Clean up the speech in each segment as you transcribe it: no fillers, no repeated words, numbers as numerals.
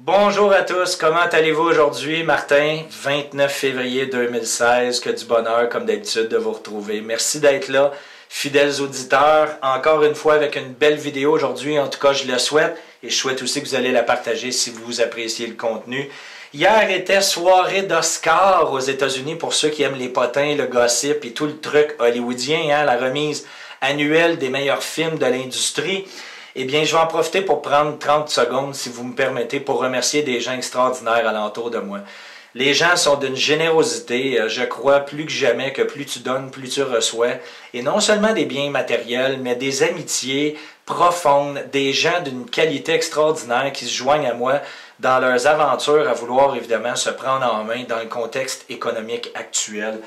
Bonjour à tous, comment allez-vous aujourd'hui? Martin, 29 février 2016, que du bonheur comme d'habitude de vous retrouver. Merci d'être là, fidèles auditeurs, encore une fois avec une belle vidéo aujourd'hui, en tout cas je le souhaite, et je souhaite aussi que vous allez la partager si vous appréciez le contenu. Hier était soirée d'Oscar aux États-Unis pour ceux qui aiment les potins, le gossip et tout le truc hollywoodien, hein, la remise annuelle des meilleurs films de l'industrie. Eh bien, je vais en profiter pour prendre 30 secondes, si vous me permettez, pour remercier des gens extraordinaires alentour de moi. Les gens sont d'une générosité, je crois plus que jamais que plus tu donnes, plus tu reçois. Et non seulement des biens matériels, mais des amitiés profondes, des gens d'une qualité extraordinaire qui se joignent à moi dans leurs aventures à vouloir évidemment se prendre en main dans le contexte économique actuel.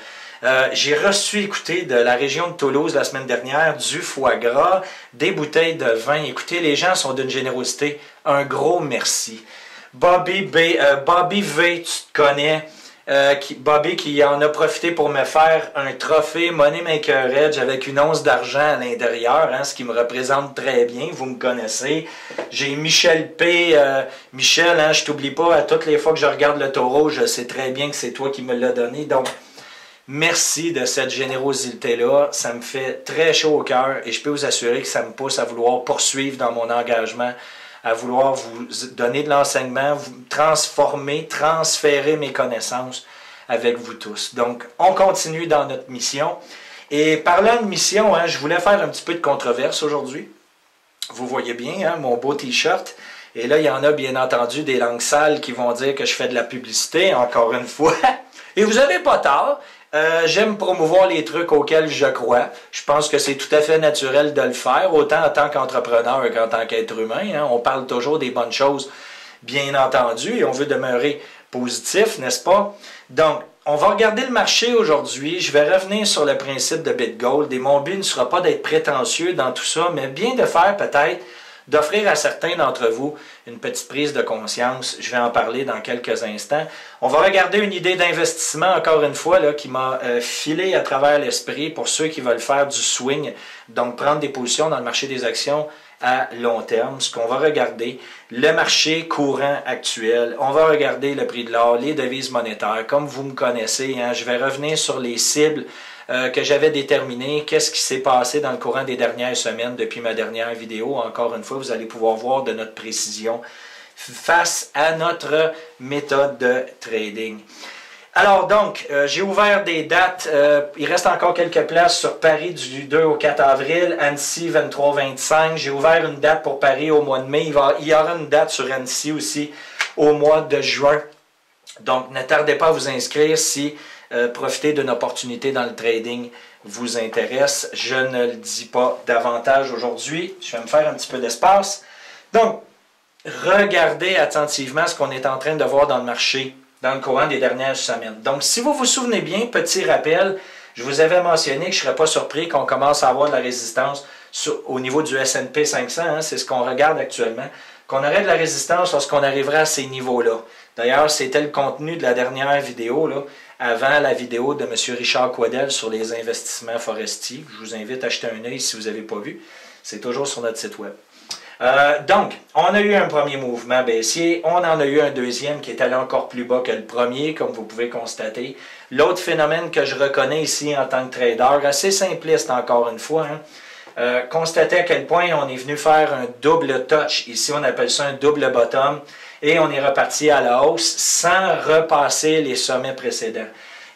J'ai reçu, écoutez, de la région de Toulouse la semaine dernière, du foie gras, des bouteilles de vin. Écoutez, les gens sont d'une générosité. Un gros merci. Bobby V, tu te connais. Bobby qui en a profité pour me faire un trophée Money Maker Edge avec une once d'argent à l'intérieur, hein, ce qui me représente très bien, vous me connaissez. J'ai Michel P. Michel, hein, je t'oublie pas, à toutes les fois que je regarde le taureau, je sais très bien que c'est toi qui me l'as donné. Donc, merci de cette générosité-là, ça me fait très chaud au cœur et je peux vous assurer que ça me pousse à vouloir poursuivre dans mon engagement, à vouloir vous donner de l'enseignement, vous transformer, transférer mes connaissances avec vous tous. Donc, on continue dans notre mission. Et parlant de mission, hein, je voulais faire un petit peu de controverse aujourd'hui. Vous voyez bien hein, mon beau t-shirt. Et là, il y en a bien entendu des langues sales qui vont dire que je fais de la publicité, encore une fois. Et vous n'avez pas tort. J'aime promouvoir les trucs auxquels je crois. Je pense que c'est tout à fait naturel de le faire, autant en tant qu'entrepreneur qu'en tant qu'être humain. Hein. On parle toujours des bonnes choses, bien entendu, et on veut demeurer positif, n'est-ce pas? Donc, on va regarder le marché aujourd'hui. Je vais revenir sur le principe de BitGold. Et mon but ne sera pas d'être prétentieux dans tout ça, mais bien de faire peut-être d'offrir à certains d'entre vous une petite prise de conscience. Je vais en parler dans quelques instants. On va regarder une idée d'investissement, encore une fois, là, qui m'a filé à travers l'esprit pour ceux qui veulent faire du swing, donc prendre des positions dans le marché des actions à long terme. Ce qu'on va regarder, le marché courant actuel, on va regarder le prix de l'or, les devises monétaires, comme vous me connaissez, hein, je vais revenir sur les cibles que j'avais déterminé, qu'est-ce qui s'est passé dans le courant des dernières semaines depuis ma dernière vidéo. Encore une fois, vous allez pouvoir voir de notre précision face à notre méthode de trading. Alors donc, j'ai ouvert des dates, il reste encore quelques places sur Paris du 2 au 4 avril, Annecy 23-25, j'ai ouvert une date pour Paris au mois de mai, il y aura une date sur Annecy aussi au mois de juin. Donc, ne tardez pas à vous inscrire si profiter d'une opportunité dans le trading vous intéresse. Je ne le dis pas davantage aujourd'hui. Je vais me faire un petit peu d'espace. Donc, regardez attentivement ce qu'on est en train de voir dans le marché dans le courant des dernières semaines. Donc, si vous vous souvenez bien, petit rappel, je vous avais mentionné que je ne serais pas surpris qu'on commence à avoir de la résistance au niveau du S&P 500. Hein, c'est ce qu'on regarde actuellement. Qu'on aurait de la résistance lorsqu'on arriverait à ces niveaux-là. D'ailleurs, c'était le contenu de la dernière vidéo, là, avant la vidéo de M. Richard Quadel sur les investissements forestiers. Je vous invite à jeter un œil si vous n'avez pas vu. C'est toujours sur notre site web. Donc, on a eu un premier mouvement baissier. On en a eu un deuxième qui est allé encore plus bas que le premier, comme vous pouvez constater. L'autre phénomène que je reconnais ici en tant que trader, assez simpliste encore une fois, hein, constater à quel point on est venu faire un double touch. Ici, on appelle ça un double bottom. Et on est reparti à la hausse sans repasser les sommets précédents.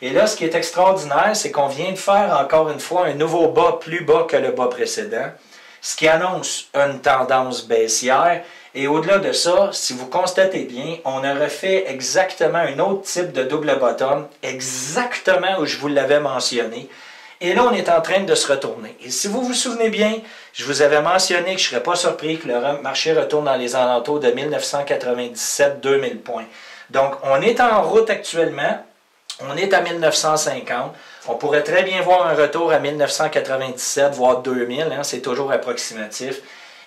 Et là, ce qui est extraordinaire, c'est qu'on vient de faire encore une fois un nouveau bas plus bas que le bas précédent, ce qui annonce une tendance baissière. Et au-delà de ça, si vous constatez bien, on a refait exactement un autre type de double bottom, exactement où je vous l'avais mentionné. Et là, on est en train de se retourner. Et si vous vous souvenez bien, je vous avais mentionné que je ne serais pas surpris que le marché retourne dans les alentours de 1997-2000 points. Donc, on est en route actuellement. On est à 1950. On pourrait très bien voir un retour à 1997, voire 2000. Hein, c'est toujours approximatif.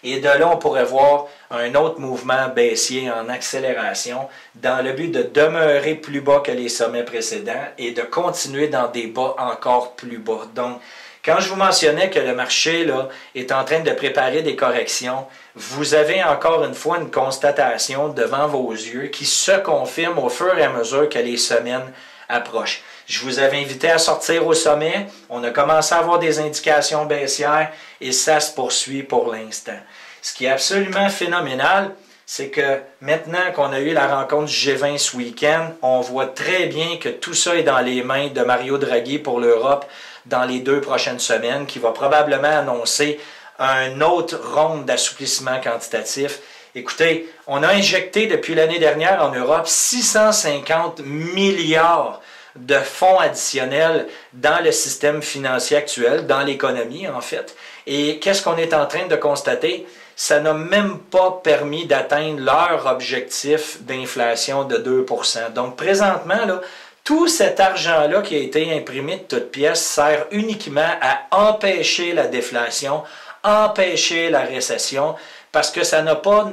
Et de là, on pourrait voir un autre mouvement baissier en accélération dans le but de demeurer plus bas que les sommets précédents et de continuer dans des bas encore plus bas. Donc, Quand je vous mentionnais que le marché là, est en train de préparer des corrections, vous avez encore une fois une constatation devant vos yeux qui se confirme au fur et à mesure que les semaines approchent. Je vous avais invité à sortir au sommet. On a commencé à avoir des indications baissières et ça se poursuit pour l'instant. Ce qui est absolument phénoménal, c'est que maintenant qu'on a eu la rencontre du G20 ce week-end, on voit très bien que tout ça est dans les mains de Mario Draghi pour l'Europe dans les 2 prochaines semaines, qui va probablement annoncer un autre ronde d'assouplissement quantitatif. Écoutez, on a injecté depuis l'année dernière en Europe 650 milliards de fonds additionnels dans le système financier actuel, dans l'économie en fait. Et qu'est-ce qu'on est en train de constater? Ça n'a même pas permis d'atteindre leur objectif d'inflation de 2%. Donc présentement, là, tout cet argent-là qui a été imprimé de toutes pièces sert uniquement à empêcher la déflation, empêcher la récession, parce que ça n'a pas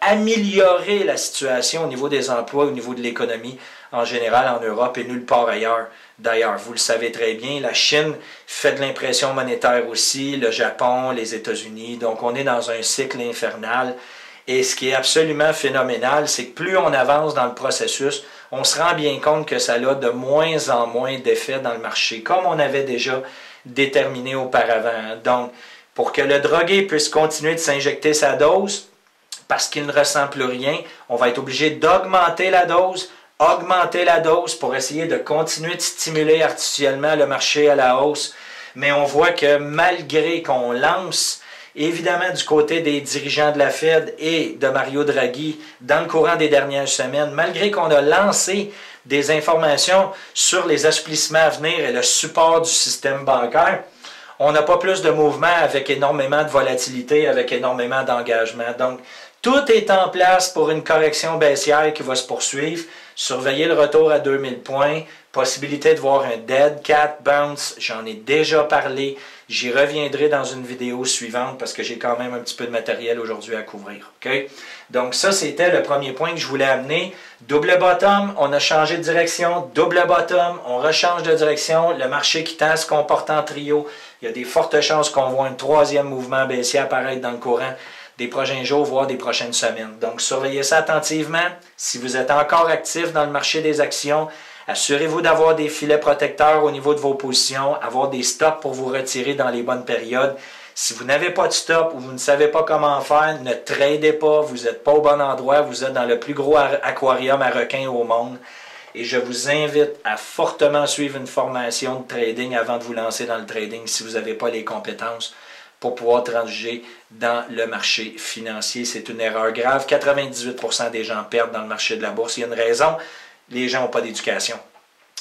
amélioré la situation au niveau des emplois, au niveau de l'économie en général en Europe et nulle part ailleurs. D'ailleurs, vous le savez très bien, la Chine fait de l'impression monétaire aussi, le Japon, les États-Unis. Donc, on est dans un cycle infernal. Et ce qui est absolument phénoménal, c'est que plus on avance dans le processus, on se rend bien compte que ça a de moins en moins d'effet dans le marché, comme on avait déjà déterminé auparavant. Donc, pour que le drogué puisse continuer de s'injecter sa dose, parce qu'il ne ressent plus rien, on va être obligé d'augmenter la dose pour essayer de continuer de stimuler artificiellement le marché à la hausse. Mais on voit que malgré qu'on lance, évidemment du côté des dirigeants de la Fed et de Mario Draghi, dans le courant des dernières semaines, malgré qu'on a lancé des informations sur les assouplissements à venir et le support du système bancaire, on n'a pas plus de mouvement avec énormément de volatilité, avec énormément d'engagement. Donc, tout est en place pour une correction baissière qui va se poursuivre. Surveillez le retour à 2000 points. Possibilité de voir un dead cat bounce. J'en ai déjà parlé. J'y reviendrai dans une vidéo suivante parce que j'ai quand même un petit peu de matériel aujourd'hui à couvrir. Okay? Donc ça, c'était le premier point que je voulais amener. Double bottom, on a changé de direction. Double bottom, on rechange de direction. Le marché qui tend à se comporter en trio. Il y a des fortes chances qu'on voit un troisième mouvement baissier apparaître dans le courant des prochains jours, voire des prochaines semaines. Donc, surveillez ça attentivement. Si vous êtes encore actif dans le marché des actions, assurez-vous d'avoir des filets protecteurs au niveau de vos positions, avoir des stops pour vous retirer dans les bonnes périodes. Si vous n'avez pas de stop ou vous ne savez pas comment faire, ne tradez pas, vous n'êtes pas au bon endroit, vous êtes dans le plus gros aquarium à requins au monde. Et je vous invite à fortement suivre une formation de trading avant de vous lancer dans le trading si vous n'avez pas les compétences pour pouvoir transiger dans le marché financier. C'est une erreur grave. 98% des gens perdent dans le marché de la bourse. Il y a une raison, les gens n'ont pas d'éducation.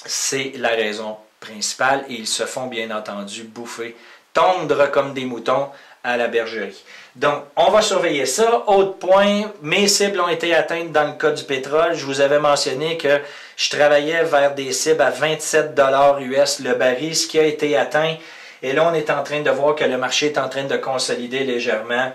C'est la raison principale et ils se font bien entendu bouffer, tondre comme des moutons à la bergerie. Donc, on va surveiller ça. Autre point, mes cibles ont été atteintes dans le cas du pétrole. Je vous avais mentionné que je travaillais vers des cibles à 27 $ US le baril, ce qui a été atteint. Et là, on est en train de voir que le marché est en train de consolider légèrement,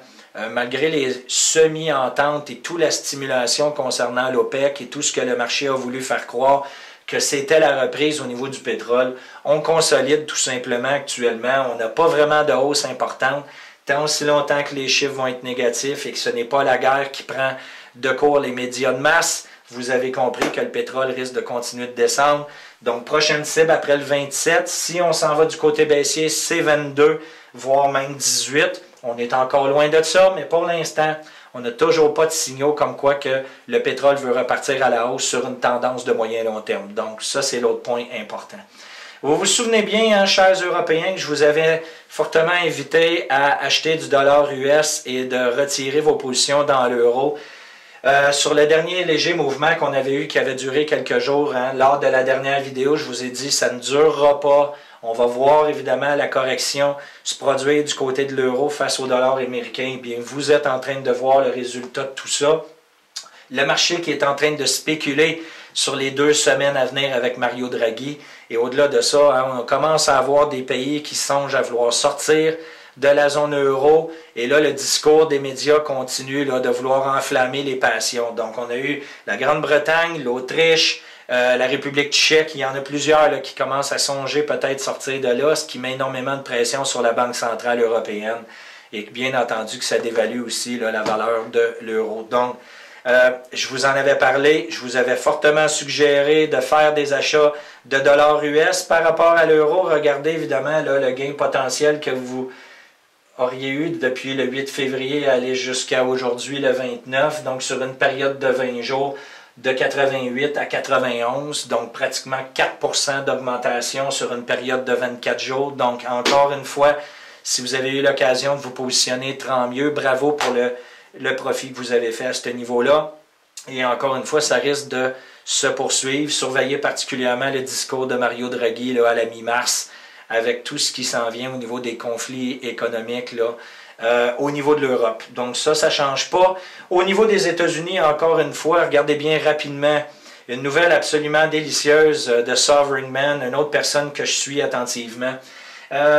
malgré les semi-ententes et toute la stimulation concernant l'OPEC et tout ce que le marché a voulu faire croire que c'était la reprise au niveau du pétrole. On consolide tout simplement actuellement. On n'a pas vraiment de hausse importante, tant aussi longtemps que les chiffres vont être négatifs et que ce n'est pas la guerre qui prend de court les médias de masse. Vous avez compris que le pétrole risque de continuer de descendre. Donc, prochaine cible après le 27. Si on s'en va du côté baissier, c'est 22, voire même 18. On est encore loin de ça, mais pour l'instant, on n'a toujours pas de signaux comme quoi que le pétrole veut repartir à la hausse sur une tendance de moyen long terme. Donc, ça, c'est l'autre point important. Vous vous souvenez bien, hein, chers Européens, que je vous avais fortement invité à acheter du dollar US et de retirer vos positions dans l'euro. Sur le dernier léger mouvement qu'on avait eu, qui avait duré quelques jours, hein, lors de la dernière vidéo, je vous ai dit ça ne durera pas. On va voir évidemment la correction se produire du côté de l'euro face au dollar américain. Eh bien, vous êtes en train de voir le résultat de tout ça. Le marché qui est en train de spéculer sur les 2 semaines à venir avec Mario Draghi. Et au-delà de ça, hein, on commence à avoir des pays qui songent à vouloir sortir de la zone euro. Et là, le discours des médias continue là, de vouloir enflammer les passions. Donc, on a eu la Grande-Bretagne, l'Autriche, La République tchèque, il y en a plusieurs là, qui commencent à songer peut-être sortir de là, ce qui met énormément de pression sur la Banque centrale européenne. Et bien entendu que ça dévalue aussi là, la valeur de l'euro. Donc, je vous en avais parlé, je vous avais fortement suggéré de faire des achats de dollars US par rapport à l'euro. Regardez évidemment là, le gain potentiel que vous auriez eu depuis le 8 février à aller jusqu'à aujourd'hui le 29, donc sur une période de 20 jours de 88 à 91, donc pratiquement 4% d'augmentation sur une période de 24 jours. Donc encore une fois, si vous avez eu l'occasion de vous positionner, tant mieux, bravo pour le profit que vous avez fait à ce niveau-là. Et encore une fois, ça risque de se poursuivre. Surveillez particulièrement le discours de Mario Draghi là, à la mi-mars, avec tout ce qui s'en vient au niveau des conflits économiques là, au niveau de l'Europe. Donc ça ne change pas. Au niveau des États-Unis, encore une fois, regardez bien rapidement une nouvelle absolument délicieuse de Sovereign Man, une autre personne que je suis attentivement.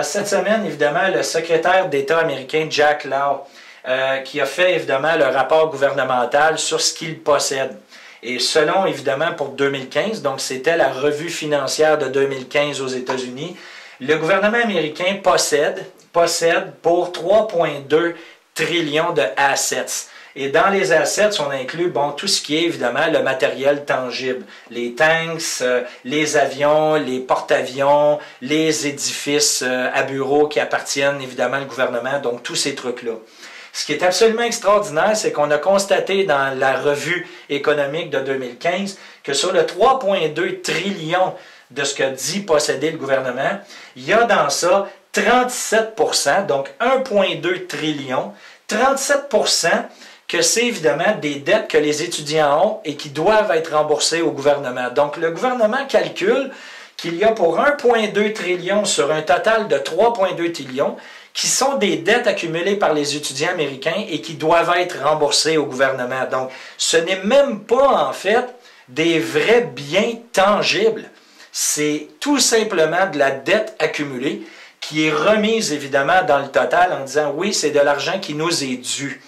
Cette semaine, évidemment, le secrétaire d'État américain Jack Lew, qui a fait évidemment le rapport gouvernemental sur ce qu'il possède. Et selon, évidemment, pour 2015, donc c'était la revue financière de 2015 aux États-Unis, le gouvernement américain possède pour 3,2 trillions de assets. Et dans les assets, on inclut tout ce qui est évidemment le matériel tangible. Les tanks, les avions, les porte-avions, les édifices à bureaux qui appartiennent évidemment au gouvernement, donc tous ces trucs-là. Ce qui est absolument extraordinaire, c'est qu'on a constaté dans la revue économique de 2015 que sur le 3,2 trillions de ce que dit posséder le gouvernement, il y a dans ça 37%, donc 1,2 trillion, 37% que c'est évidemment des dettes que les étudiants ont et qui doivent être remboursées au gouvernement. Donc le gouvernement calcule qu'il y a pour 1,2 trillion sur un total de 3,2 trillions qui sont des dettes accumulées par les étudiants américains et qui doivent être remboursées au gouvernement. Donc ce n'est même pas en fait des vrais biens tangibles. C'est tout simplement de la dette accumulée qui est remise évidemment dans le total en disant oui, c'est de l'argent qui nous est dû.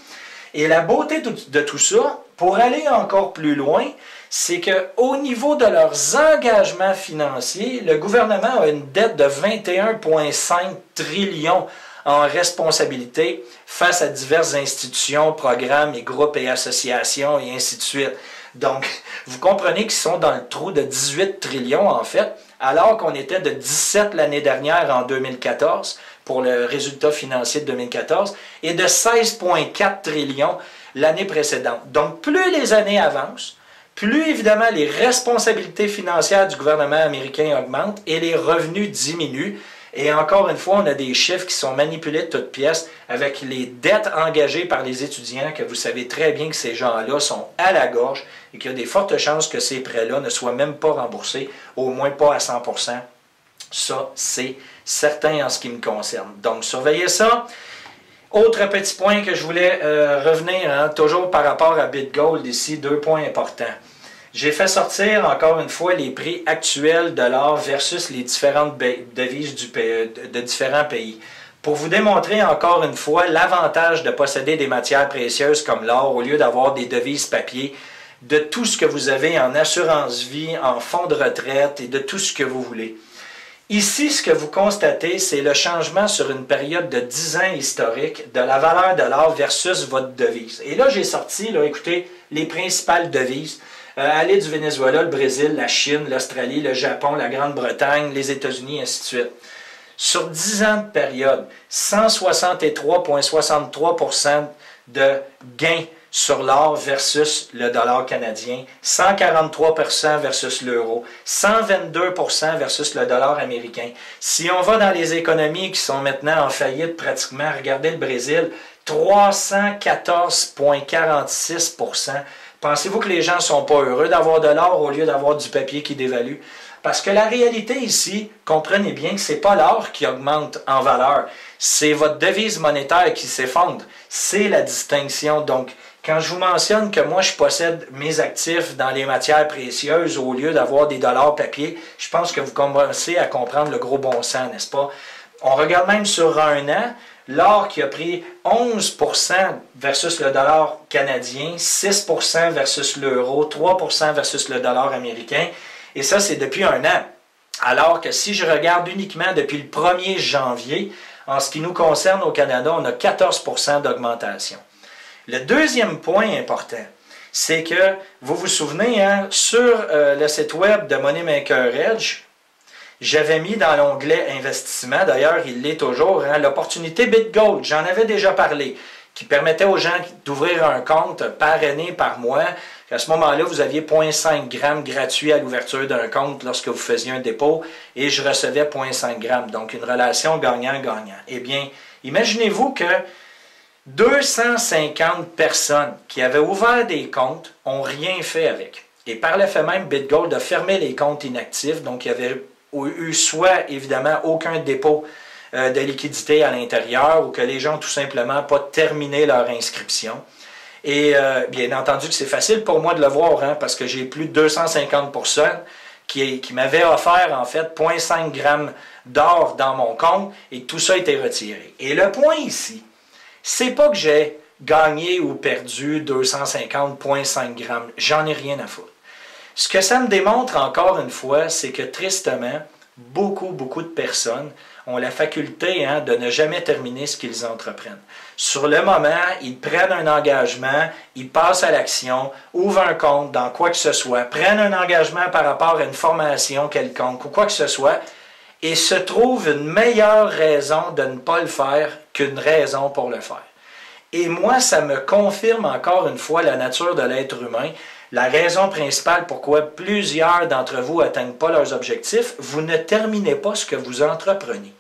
Et la beauté de tout ça, pour aller encore plus loin, c'est qu'au niveau de leurs engagements financiers, le gouvernement a une dette de 21,5 trillions en responsabilité face à diverses institutions, programmes et groupes et associations et ainsi de suite. Donc, vous comprenez qu'ils sont dans le trou de 18 trillions en fait, alors qu'on était de 17 l'année dernière en 2014 pour le résultat financier de 2014 et de 16,4 trillions l'année précédente. Donc, plus les années avancent, plus évidemment les responsabilités financières du gouvernement américain augmentent et les revenus diminuent. Et encore une fois, on a des chiffres qui sont manipulés de toutes pièces avec les dettes engagées par les étudiants, que vous savez très bien que ces gens-là sont à la gorge et qu'il y a des fortes chances que ces prêts-là ne soient même pas remboursés, au moins pas à 100%. Ça, c'est certain en ce qui me concerne. Donc, surveillez ça. Autre petit point que je voulais revenir, toujours par rapport à BitGold ici, 2 points importants. J'ai fait sortir encore une fois les prix actuels de l'or versus les différentes devises de différents pays. Pour vous démontrer encore une fois l'avantage de posséder des matières précieuses comme l'or au lieu d'avoir des devises papier, de tout ce que vous avez en assurance vie, en fonds de retraite et de tout ce que vous voulez. Ici, ce que vous constatez, c'est le changement sur une période de 10 ans historique de la valeur de l'or versus votre devise. Et là, j'ai sorti, écoutez, les principales devises. Allez du Venezuela, le Brésil, la Chine, l'Australie, le Japon, la Grande-Bretagne, les États-Unis, ainsi de suite. Sur 10 ans de période, 163,63% de gains sur l'or versus le dollar canadien, 143% versus l'euro, 122% versus le dollar américain. Si on va dans les économies qui sont maintenant en faillite pratiquement, regardez le Brésil, 314,46%. Pensez-vous que les gens ne sont pas heureux d'avoir de l'or au lieu d'avoir du papier qui dévalue? Parce que la réalité ici, comprenez bien que ce n'est pas l'or qui augmente en valeur, c'est votre devise monétaire qui s'effondre. C'est la distinction. Donc, quand je vous mentionne que moi, je possède mes actifs dans les matières précieuses au lieu d'avoir des dollars papier, je pense que vous commencez à comprendre le gros bon sens, n'est-ce pas? On regarde même sur un an, l'or qui a pris 11% versus le dollar canadien, 6% versus l'euro, 3% versus le dollar américain. Et ça, c'est depuis un an. Alors que si je regarde uniquement depuis le 1er janvier, en ce qui nous concerne au Canada, on a 14% d'augmentation. Le deuxième point important, c'est que, vous vous souvenez, hein, sur le site web de Money Maker Edge, j'avais mis dans l'onglet investissement, d'ailleurs il l'est toujours, hein, l'opportunité BitGold, j'en avais déjà parlé, qui permettait aux gens d'ouvrir un compte par année, par mois. À ce moment-là, vous aviez 0,5 g gratuit à l'ouverture d'un compte lorsque vous faisiez un dépôt et je recevais 0,5 g. Donc, une relation gagnant-gagnant. Eh bien, imaginez-vous que 250 personnes qui avaient ouvert des comptes n'ont rien fait avec. Et par le fait même, BitGold a fermé les comptes inactifs. Donc, il y avait eu soit, évidemment, aucun dépôt de liquidité à l'intérieur ou que les gens, tout simplement, pas terminé leur inscription. Et bien entendu que c'est facile pour moi de le voir, hein, parce que j'ai plus de 250 personnes qui m'avaient offert, en fait, 0,5 g d'or dans mon compte et tout ça a été retiré. Et le point ici, c'est pas que j'ai gagné ou perdu 250,5 g. J'en ai rien à foutre. Ce que ça me démontre encore une fois, c'est que tristement, beaucoup de personnes ont la faculté de ne jamais terminer ce qu'ils entreprennent. Sur le moment, ils prennent un engagement, ils passent à l'action, ouvrent un compte dans quoi que ce soit, prennent un engagement par rapport à une formation quelconque ou quoi que ce soit, et se trouvent une meilleure raison de ne pas le faire qu'une raison pour le faire. Et moi, ça me confirme encore une fois la nature de l'être humain. La raison principale pourquoi plusieurs d'entre vous n'atteignent pas leurs objectifs, vous ne terminez pas ce que vous entreprenez.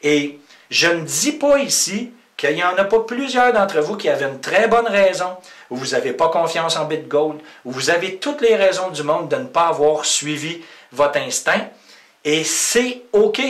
Et je ne dis pas ici qu'il n'y en a pas plusieurs d'entre vous qui avaient une très bonne raison, ou vous n'avez pas confiance en BitGold, ou vous avez toutes les raisons du monde de ne pas avoir suivi votre instinct, et c'est OK.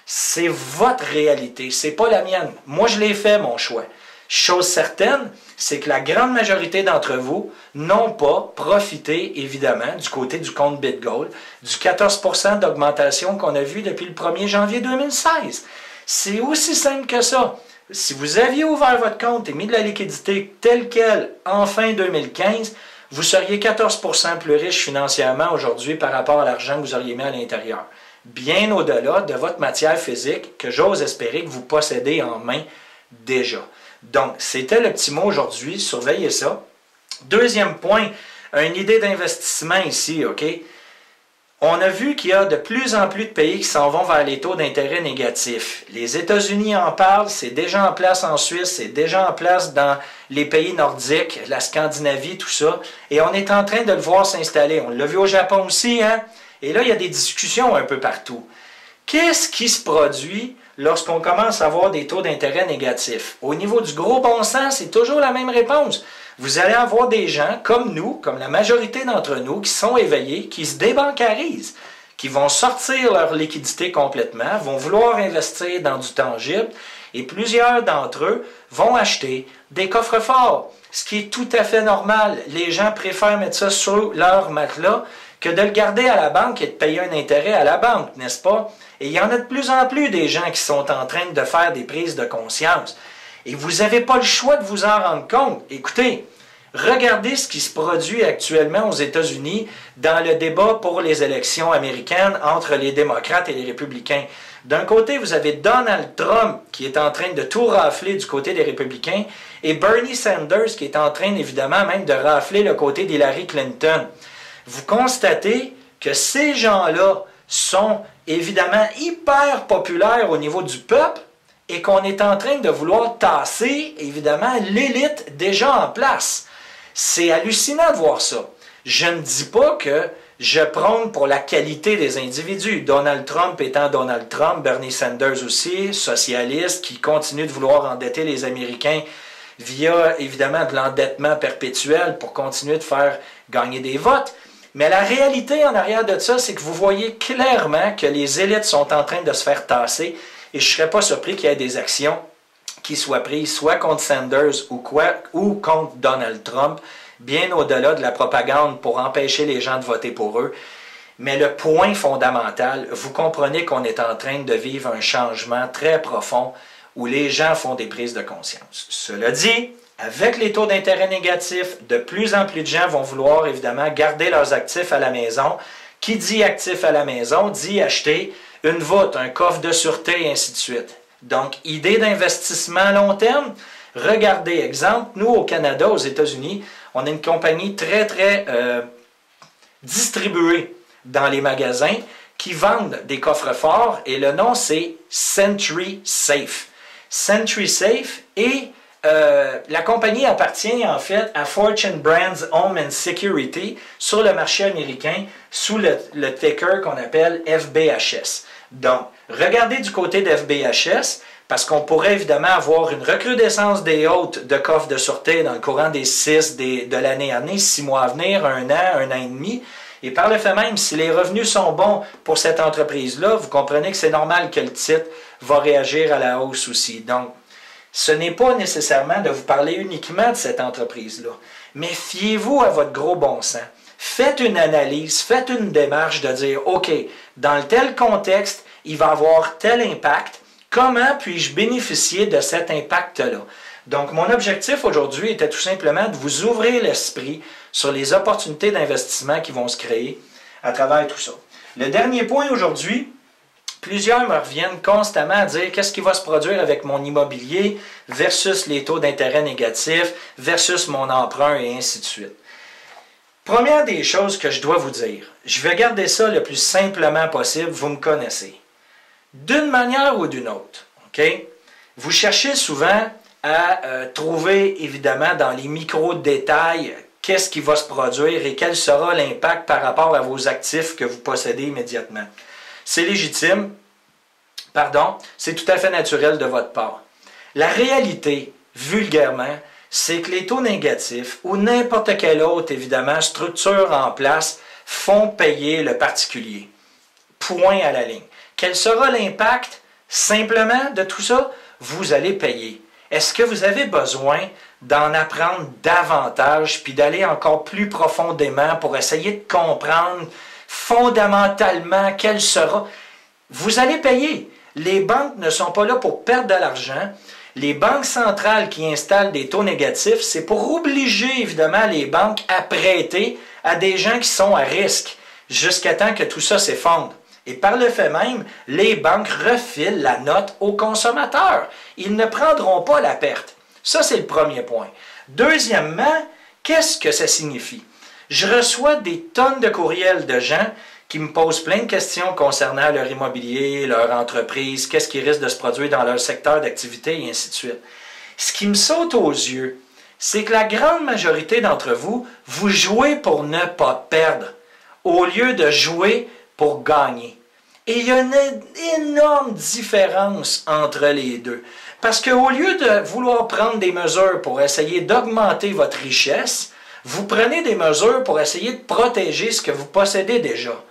C'est votre réalité, c'est pas la mienne. Moi, je l'ai fait, mon choix. Chose certaine, c'est que la grande majorité d'entre vous n'ont pas profité, évidemment, du côté du compte BitGold, du 14% d'augmentation qu'on a vu depuis le 1er janvier 2016. C'est aussi simple que ça. Si vous aviez ouvert votre compte et mis de la liquidité telle qu'elle en fin 2015, vous seriez 14% plus riche financièrement aujourd'hui par rapport à l'argent que vous auriez mis à l'intérieur. Bien au-delà de votre matière physique que j'ose espérer que vous possédez en main déjà. Donc, c'était le petit mot aujourd'hui, surveillez ça. Deuxième point, une idée d'investissement ici, OK? On a vu qu'il y a de plus en plus de pays qui s'en vont vers les taux d'intérêt négatifs. Les États-Unis en parlent, c'est déjà en place en Suisse, c'est déjà en place dans les pays nordiques, la Scandinavie, tout ça. Et on est en train de le voir s'installer. On l'a vu au Japon aussi, hein? Et là, il y a des discussions un peu partout. Qu'est-ce qui se produit lorsqu'on commence à avoir des taux d'intérêt négatifs? Au niveau du gros bon sens, c'est toujours la même réponse. Vous allez avoir des gens comme nous, comme la majorité d'entre nous, qui sont éveillés, qui se débancarisent, qui vont sortir leur liquidité complètement, vont vouloir investir dans du tangible, et plusieurs d'entre eux vont acheter des coffres-forts, ce qui est tout à fait normal. Les gens préfèrent mettre ça sur leur matelas que de le garder à la banque et de payer un intérêt à la banque, n'est-ce pas? Et il y en a de plus en plus des gens qui sont en train de faire des prises de conscience. Et vous n'avez pas le choix de vous en rendre compte. Écoutez, regardez ce qui se produit actuellement aux États-Unis dans le débat pour les élections américaines entre les démocrates et les républicains. D'un côté, vous avez Donald Trump qui est en train de tout rafler du côté des républicains et Bernie Sanders qui est en train évidemment même de rafler le côté d'Hillary Clinton. Vous constatez que ces gens-là sont évidemment hyper populaires au niveau du peuple et qu'on est en train de vouloir tasser, évidemment, l'élite déjà en place. C'est hallucinant de voir ça. Je ne dis pas que je prône pour la qualité des individus. Donald Trump étant Donald Trump, Bernie Sanders aussi, socialiste, qui continue de vouloir endetter les Américains via, évidemment, de l'endettement perpétuel pour continuer de faire gagner des votes. Mais la réalité en arrière de ça, c'est que vous voyez clairement que les élites sont en train de se faire tasser et je ne serais pas surpris qu'il y ait des actions qui soient prises soit contre Sanders ou contre Donald Trump, bien au-delà de la propagande pour empêcher les gens de voter pour eux. Mais le point fondamental, vous comprenez qu'on est en train de vivre un changement très profond où les gens font des prises de conscience. Cela dit, avec les taux d'intérêt négatifs, de plus en plus de gens vont vouloir évidemment garder leurs actifs à la maison, Qui dit actif à la maison, dit acheter une voûte, un coffre de sûreté, et ainsi de suite. Donc, idée d'investissement à long terme, regardez, exemple, nous au Canada, aux États-Unis, on a une compagnie très distribuée dans les magasins qui vendent des coffres-forts et le nom c'est Century Safe. Century Safe et la compagnie appartient en fait à Fortune Brands Home and Security sur le marché américain sous le ticker qu'on appelle FBHS. Donc, regardez du côté de FBHS parce qu'on pourrait évidemment avoir une recrudescence des hôtes de coffres de sûreté dans le courant des 6 de l'année à venir, 6 mois à venir, un an et demi. Et par le fait même, si les revenus sont bons pour cette entreprise-là, vous comprenez que c'est normal que le titre va réagir à la hausse aussi. Donc, ce n'est pas nécessairement de vous parler uniquement de cette entreprise-là, mais fiez-vous à votre gros bon sens. Faites une analyse, faites une démarche de dire, OK, dans tel contexte, il va avoir tel impact, comment puis-je bénéficier de cet impact-là? Donc, mon objectif aujourd'hui était tout simplement de vous ouvrir l'esprit sur les opportunités d'investissement qui vont se créer à travers tout ça. Le dernier point aujourd'hui, plusieurs me reviennent constamment à dire qu'est-ce qui va se produire avec mon immobilier versus les taux d'intérêt négatifs versus mon emprunt et ainsi de suite. Première des choses que je dois vous dire, je vais garder ça le plus simplement possible, vous me connaissez. D'une manière ou d'une autre, OK? Vous cherchez souvent à trouver évidemment dans les micro-détails qu'est-ce qui va se produire et quel sera l'impact par rapport à vos actifs que vous possédez immédiatement. C'est légitime, pardon, c'est tout à fait naturel de votre part. La réalité, vulgairement, c'est que les taux négatifs ou n'importe quelle autre, évidemment, structure en place font payer le particulier. Point à la ligne. Quel sera l'impact simplement de tout ça? Vous allez payer. Est-ce que vous avez besoin d'en apprendre davantage puis d'aller encore plus profondément pour essayer de comprendre fondamentalement quel sera? Vous allez payer. Les banques ne sont pas là pour perdre de l'argent. Les banques centrales qui installent des taux négatifs, c'est pour obliger évidemment les banques à prêter à des gens qui sont à risque jusqu'à temps que tout ça s'effondre. Et par le fait même, les banques refilent la note aux consommateurs. Ils ne prendront pas la perte. Ça, c'est le premier point. Deuxièmement, qu'est-ce que ça signifie? Je reçois des tonnes de courriels de gens qui me posent plein de questions concernant leur immobilier, leur entreprise, qu'est-ce qui risque de se produire dans leur secteur d'activité et ainsi de suite. Ce qui me saute aux yeux, c'est que la grande majorité d'entre vous, vous jouez pour ne pas perdre, au lieu de jouer pour gagner. Et il y a une énorme différence entre les deux. Parce qu'au lieu de vouloir prendre des mesures pour essayer d'augmenter votre richesse, vous prenez des mesures pour essayer de protéger ce que vous possédez déjà.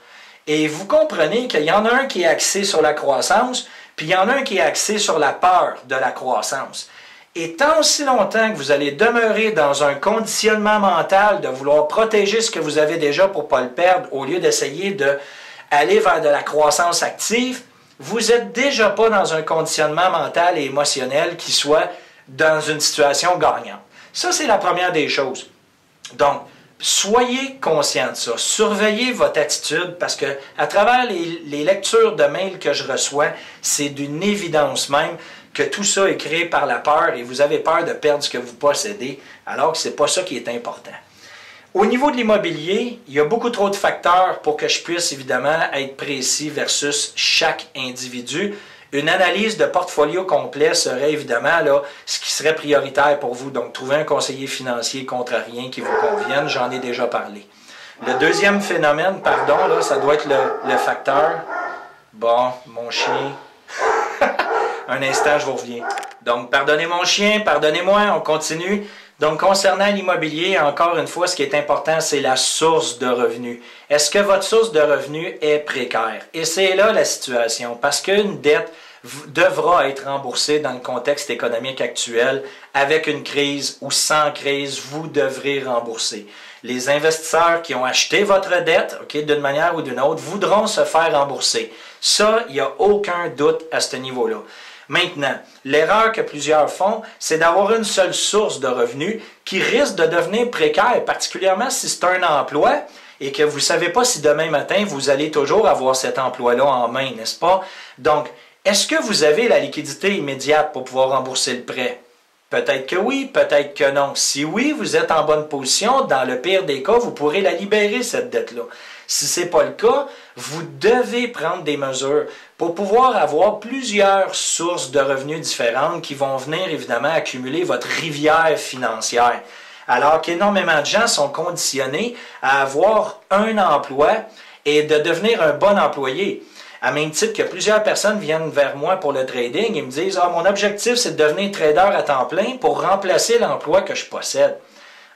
Et vous comprenez qu'il y en a un qui est axé sur la croissance, puis il y en a un qui est axé sur la peur de la croissance. Et tant aussi longtemps que vous allez demeurer dans un conditionnement mental de vouloir protéger ce que vous avez déjà pour ne pas le perdre, au lieu d'essayer d'aller vers de la croissance active, vous n'êtes déjà pas dans un conditionnement mental et émotionnel qui soit dans une situation gagnante. Ça, c'est la première des choses. Donc, soyez conscient de ça. Surveillez votre attitude parce que à travers les lectures de mails que je reçois, c'est d'une évidence même que tout ça est créé par la peur et vous avez peur de perdre ce que vous possédez, alors que ce n'est pas ça qui est important. Au niveau de l'immobilier, il y a beaucoup trop de facteurs pour que je puisse évidemment être précis versus chaque individu. Une analyse de portfolio complet serait évidemment là, ce qui serait prioritaire pour vous. Donc, trouver un conseiller financier contre rien qui vous convienne, j'en ai déjà parlé. Le deuxième phénomène, pardon, là, ça doit être le facteur. Bon, mon chien. Un instant, je vous reviens. Donc, pardonnez mon chien, pardonnez-moi, on continue. Donc, concernant l'immobilier, encore une fois, ce qui est important, c'est la source de revenus. Est-ce que votre source de revenus est précaire? Et c'est là la situation, parce qu'une dette devra être remboursée dans le contexte économique actuel. Avec une crise ou sans crise, vous devrez rembourser. Les investisseurs qui ont acheté votre dette, d'une manière ou d'une autre, voudront se faire rembourser. Ça, il n'y a aucun doute à ce niveau-là. Maintenant, l'erreur que plusieurs font, c'est d'avoir une seule source de revenus qui risque de devenir précaire, particulièrement si c'est un emploi et que vous ne savez pas si demain matin, vous allez toujours avoir cet emploi-là en main, n'est-ce pas? Donc, est-ce que vous avez la liquidité immédiate pour pouvoir rembourser le prêt? Peut-être que oui, peut-être que non. Si oui, vous êtes en bonne position. Dans le pire des cas, vous pourrez la libérer, cette dette-là. Si ce n'est pas le cas, vous devez prendre des mesures pour pouvoir avoir plusieurs sources de revenus différentes qui vont venir évidemment accumuler votre rivière financière. Alors qu'énormément de gens sont conditionnés à avoir un emploi et de devenir un bon employé. À même titre que plusieurs personnes viennent vers moi pour le trading et me disent « Ah, mon objectif, c'est de devenir trader à temps plein pour remplacer l'emploi que je possède. »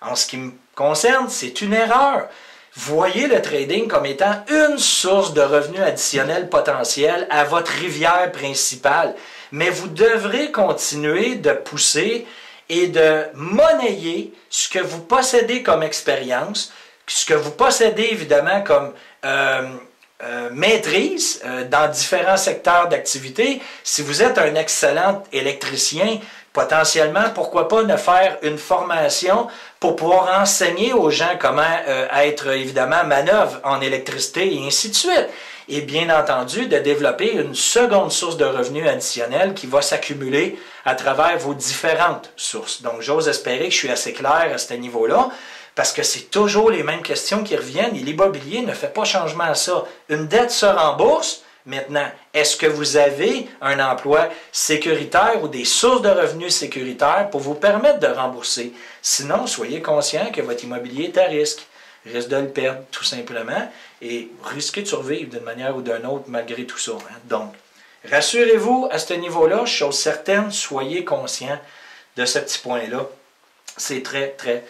En ce qui me concerne, c'est une erreur. Voyez le trading comme étant une source de revenus additionnels potentiels à votre rivière principale. Mais vous devrez continuer de pousser et de monnayer ce que vous possédez comme expérience, ce que vous possédez évidemment comme maîtrise dans différents secteurs d'activité. Si vous êtes un excellent électricien, potentiellement, pourquoi pas ne faire une formation pour pouvoir enseigner aux gens comment être évidemment manœuvre en électricité et ainsi de suite. Et bien entendu, de développer une seconde source de revenus additionnels qui va s'accumuler à travers vos différentes sources. Donc, j'ose espérer que je suis assez clair à ce niveau-là, parce que c'est toujours les mêmes questions qui reviennent et l'immobilier ne fait pas changement à ça. Une dette se rembourse. Maintenant, est-ce que vous avez un emploi sécuritaire ou des sources de revenus sécuritaires pour vous permettre de rembourser? Sinon, soyez conscient que votre immobilier est à risque. Risque de le perdre, tout simplement, et risquez de survivre d'une manière ou d'une autre malgré tout ça. Donc, rassurez-vous à ce niveau-là, chose certaine, soyez conscient de ce petit point-là. C'est très, très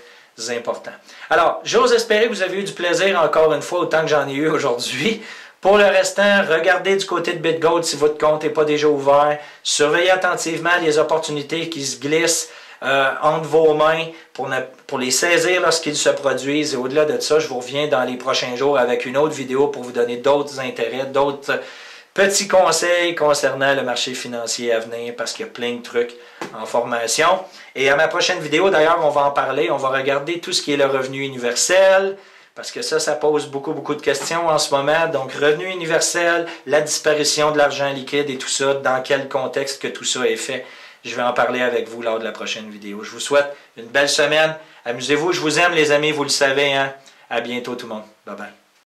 important. Alors, j'ose espérer que vous avez eu du plaisir encore une fois, autant que j'en ai eu aujourd'hui. Pour le restant, regardez du côté de BitGold si votre compte n'est pas déjà ouvert. Surveillez attentivement les opportunités qui se glissent entre vos mains pour les saisir lorsqu'ils se produisent. Et au-delà de ça, je vous reviens dans les prochains jours avec une autre vidéo pour vous donner d'autres intérêts, d'autres petits conseils concernant le marché financier à venir parce qu'il y a plein de trucs en formation. Et à ma prochaine vidéo, d'ailleurs, on va en parler. On va regarder tout ce qui est le revenu universel, parce que ça pose beaucoup de questions en ce moment. Donc, revenu universel, la disparition de l'argent liquide et tout ça, dans quel contexte que tout ça est fait. Je vais en parler avec vous lors de la prochaine vidéo. Je vous souhaite une belle semaine. Amusez-vous, je vous aime les amis, vous le savez. Hein? À bientôt tout le monde. Bye bye.